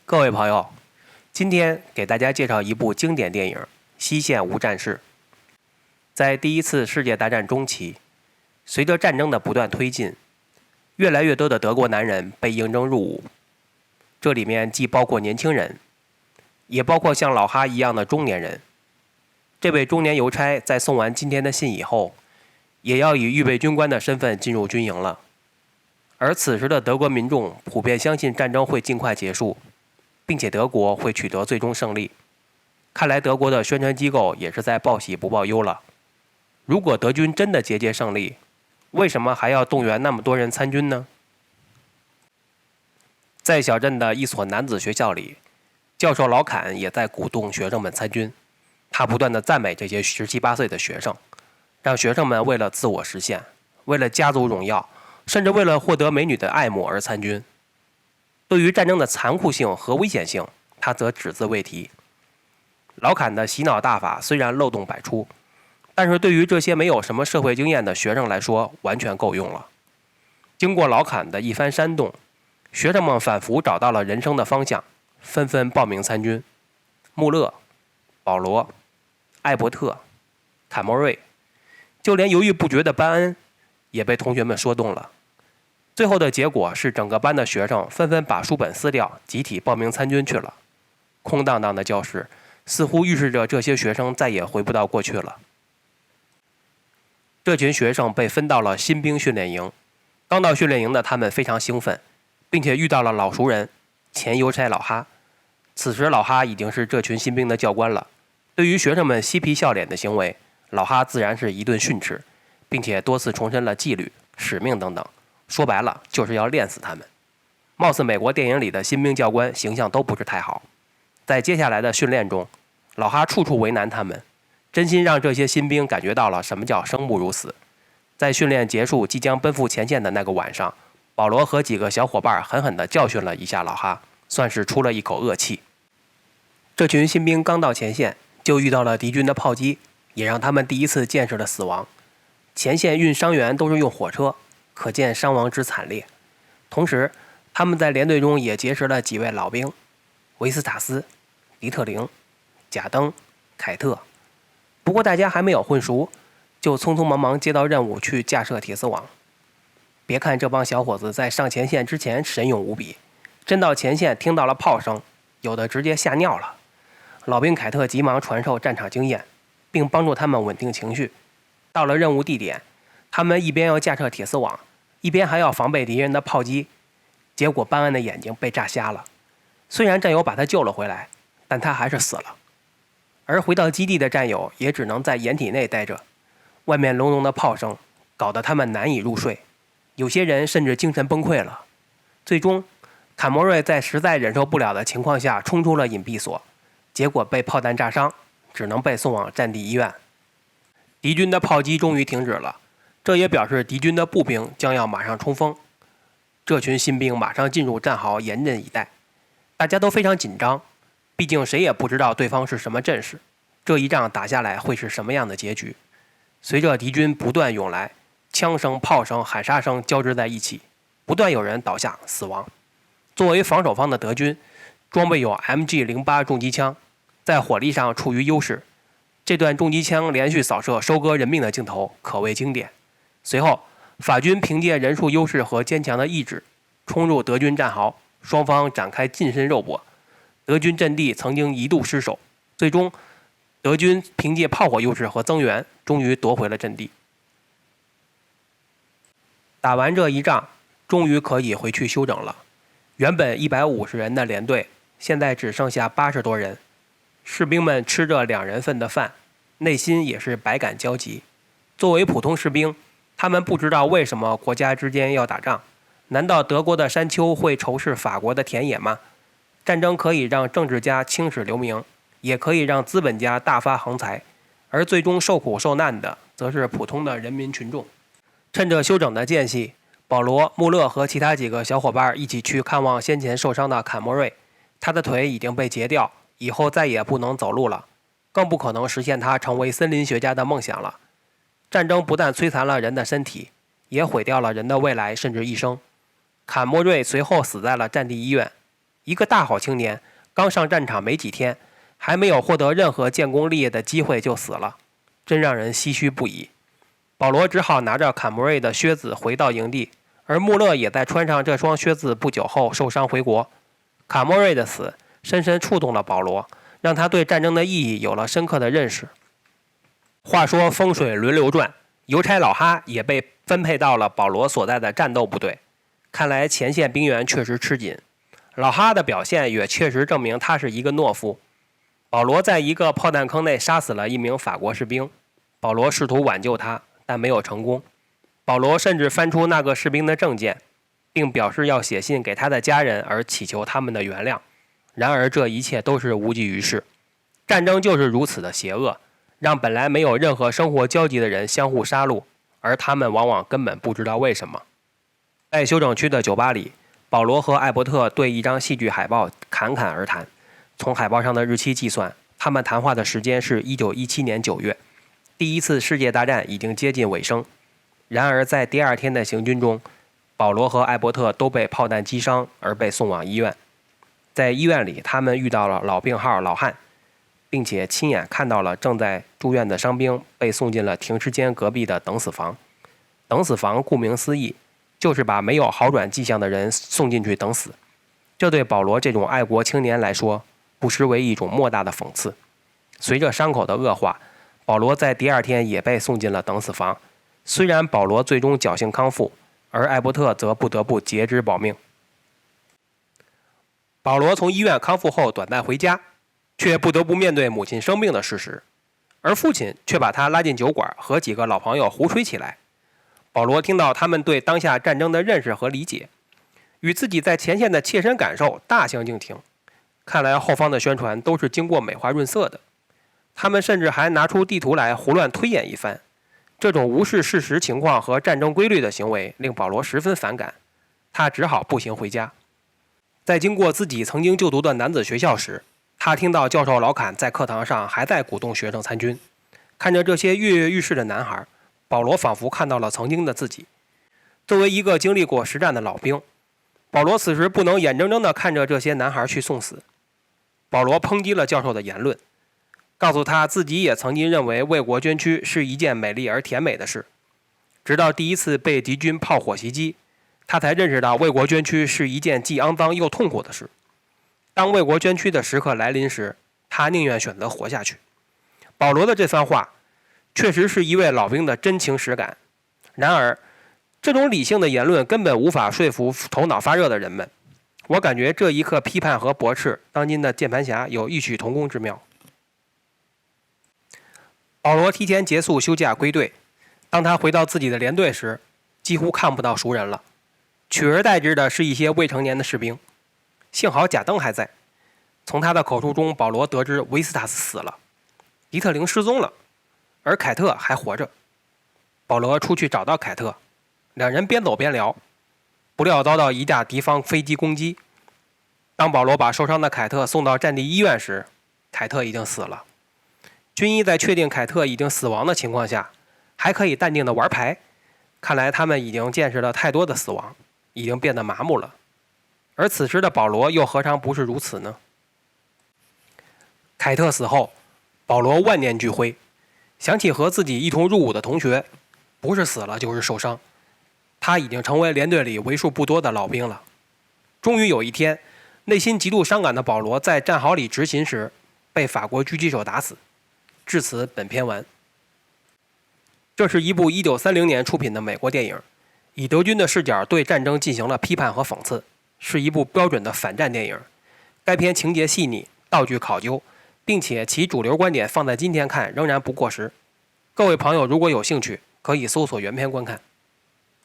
各位朋友，今天给大家介绍一部经典电影《西线无战事》。在第一次世界大战中期，随着战争的不断推进，越来越多的德国男人被应征入伍。这里面既包括年轻人，也包括像老哈一样的中年人。这位中年邮差在送完今天的信以后，也要以预备军官的身份进入军营了。而此时的德国民众普遍相信战争会尽快结束，并且德国会取得最终胜利。看来德国的宣传机构也是在报喜不报忧了。如果德军真的节节胜利，为什么还要动员那么多人参军呢？在小镇的一所男子学校里，教授老坎也在鼓动学生们参军。他不断地赞美这些17、18岁的学生，让学生们为了自我实现，为了家族荣耀，甚至为了获得美女的爱慕而参军。对于战争的残酷性和危险性，他则只字未提。老坎的洗脑大法虽然漏洞百出，但是对于这些没有什么社会经验的学生来说，完全够用了。经过老坎的一番煽动，学生们仿佛找到了人生的方向，纷纷报名参军。穆勒、保罗、艾伯特、坎莫瑞，就连犹豫不决的班恩也被同学们说动了。最后的结果是，整个班的学生纷纷把书本撕掉，集体报名参军去了。空荡荡的教室似乎预示着这些学生再也回不到过去了。这群学生被分到了新兵训练营，刚到训练营的他们非常兴奋，并且遇到了老熟人前邮差老哈。此时老哈已经是这群新兵的教官了。对于学生们嬉皮笑脸的行为，老哈自然是一顿训斥，并且多次重申了纪律、使命等等。说白了就是要练死他们。貌似美国电影里的新兵教官形象都不是太好。在接下来的训练中，老哈处处为难他们，真心让这些新兵感觉到了什么叫生不如死。在训练结束即将奔赴前线的那个晚上，保罗和几个小伙伴狠狠地教训了一下老哈，算是出了一口恶气。这群新兵刚到前线就遇到了敌军的炮击，也让他们第一次见识了死亡。前线运伤员都是用火车，可见伤亡之惨烈。同时他们在连队中也结识了几位老兵，维斯塔斯、迪特灵、贾登、凯特。不过大家还没有混熟，就匆匆忙忙接到任务去架设铁丝网。别看这帮小伙子在上前线之前神勇无比，真到前线听到了炮声，有的直接吓尿了。老兵凯特急忙传授战场经验，并帮助他们稳定情绪。到了任务地点，他们一边要架设铁丝网，一边还要防备敌人的炮击。结果班恩的眼睛被炸瞎了，虽然战友把他救了回来，但他还是死了。而回到基地的战友也只能在掩体内待着，外面隆隆的炮声搞得他们难以入睡，有些人甚至精神崩溃了。最终坎莫瑞在实在忍受不了的情况下冲出了隐蔽所，结果被炮弹炸伤，只能被送往战地医院。敌军的炮击终于停止了，这也表示敌军的步兵将要马上冲锋。这群新兵马上进入战壕，严阵以待。大家都非常紧张，毕竟谁也不知道对方是什么阵势，这一仗打下来会是什么样的结局。随着敌军不断涌来，枪声、炮声、喊杀声交织在一起，不断有人倒下死亡。作为防守方的德军，装备有 MG08 重机枪，在火力上处于优势。这段重机枪连续扫射收割人命的镜头可谓经典。随后法军凭借人数优势和坚强的意志冲入德军战壕，双方展开近身肉搏。德军阵地曾经一度失守，最终德军凭借炮火优势和增援，终于夺回了阵地。打完这一仗，终于可以回去休整了。原本150人的连队，现在只剩下80多人。士兵们吃着2人份的饭，内心也是百感交集。作为普通士兵，他们不知道为什么国家之间要打仗。难道德国的山丘会仇视法国的田野吗？战争可以让政治家青史留名，也可以让资本家大发横财，而最终受苦受难的则是普通的人民群众。趁着休整的间隙，保罗、穆勒和其他几个小伙伴一起去看望先前受伤的坎莫瑞。他的腿已经被截掉，以后再也不能走路了，更不可能实现他成为森林学家的梦想了。战争不但摧残了人的身体，也毁掉了人的未来甚至一生。坎莫瑞随后死在了战地医院。一个大好青年，刚上战场没几天，还没有获得任何建功立业的机会就死了，真让人唏嘘不已。保罗只好拿着坎莫瑞的靴子回到营地，而穆勒也在穿上这双靴子不久后受伤回国。卡莫瑞的死深深触动了保罗，让他对战争的意义有了深刻的认识。话说风水轮流转，邮差老哈也被分配到了保罗所在的战斗部队。看来前线兵员确实吃紧，老哈的表现也确实证明他是一个懦夫。保罗在一个炮弹坑内杀死了一名法国士兵，保罗试图挽救他，但没有成功。保罗甚至翻出那个士兵的证件，并表示要写信给他的家人，而祈求他们的原谅。然而这一切都是无济于事。战争就是如此的邪恶，让本来没有任何生活交集的人相互杀戮，而他们往往根本不知道为什么。在休整区的酒吧里，保罗和艾伯特对一张戏剧海报侃侃而谈。从海报上的日期计算，他们谈话的时间是1917年9月。第一次世界大战已经接近尾声。然而在第二天的行军中，保罗和艾伯特都被炮弹击伤而被送往医院。在医院里，他们遇到了老病号老汉，并且亲眼看到了正在住院的伤兵被送进了停尸间隔壁的等死房。等死房顾名思义，就是把没有好转迹象的人送进去等死。这对保罗这种爱国青年来说，不失为一种莫大的讽刺。随着伤口的恶化，保罗在第二天也被送进了等死房。虽然保罗最终侥幸康复，而艾伯特则不得不截肢保命。保罗从医院康复后短暂回家，却不得不面对母亲生病的事实，而父亲却把他拉进酒馆，和几个老朋友胡吹起来。保罗听到他们对当下战争的认识和理解，与自己在前线的切身感受大相径庭。看来后方的宣传都是经过美化润色的，他们甚至还拿出地图来胡乱推演一番。这种无视事实情况和战争规律的行为令保罗十分反感，他只好步行回家。在经过自己曾经就读的男子学校时，他听到教授老坎在课堂上还在鼓动学生参军。看着这些跃跃欲试的男孩，保罗仿佛看到了曾经的自己。作为一个经历过实战的老兵，保罗此时不能眼睁睁地看着这些男孩去送死。保罗抨击了教授的言论，告诉他自己也曾经认为为国捐躯是一件美丽而甜美的事。直到第一次被敌军炮火袭击，他才认识到为国捐躯是一件既肮脏又痛苦的事。当为国捐躯的时刻来临时，他宁愿选择活下去。保罗的这番话确实是一位老兵的真情实感，然而这种理性的言论根本无法说服头脑发热的人们。我感觉这一刻批判和驳斥当今的键盘侠有异曲同工之妙。保罗提前结束休假归队，当他回到自己的连队时，几乎看不到熟人了，取而代之的是一些未成年的士兵。幸好贾登还在，从他的口述中，保罗得知维斯塔斯死了，迪特灵失踪了，而凯特还活着。保罗出去找到凯特，两人边走边聊，不料遭到一架敌方飞机攻击。当保罗把受伤的凯特送到战地医院时，凯特已经死了。军医在确定凯特已经死亡的情况下，还可以淡定地玩牌，看来他们已经见识了太多的死亡，已经变得麻木了。而此时的保罗又何尝不是如此呢？凯特死后，保罗万念俱灰，想起和自己一同入伍的同学，不是死了就是受伤。他已经成为连队里为数不多的老兵了。终于有一天，内心极度伤感的保罗在战壕里执勤时，被法国狙击手打死。至此，本篇完。这是一部1930年出品的美国电影，以德军的视角对战争进行了批判和讽刺，是一部标准的反战电影。该片情节细腻，道具考究，并且其主流观点放在今天看仍然不过时。各位朋友如果有兴趣，可以搜索原片观看。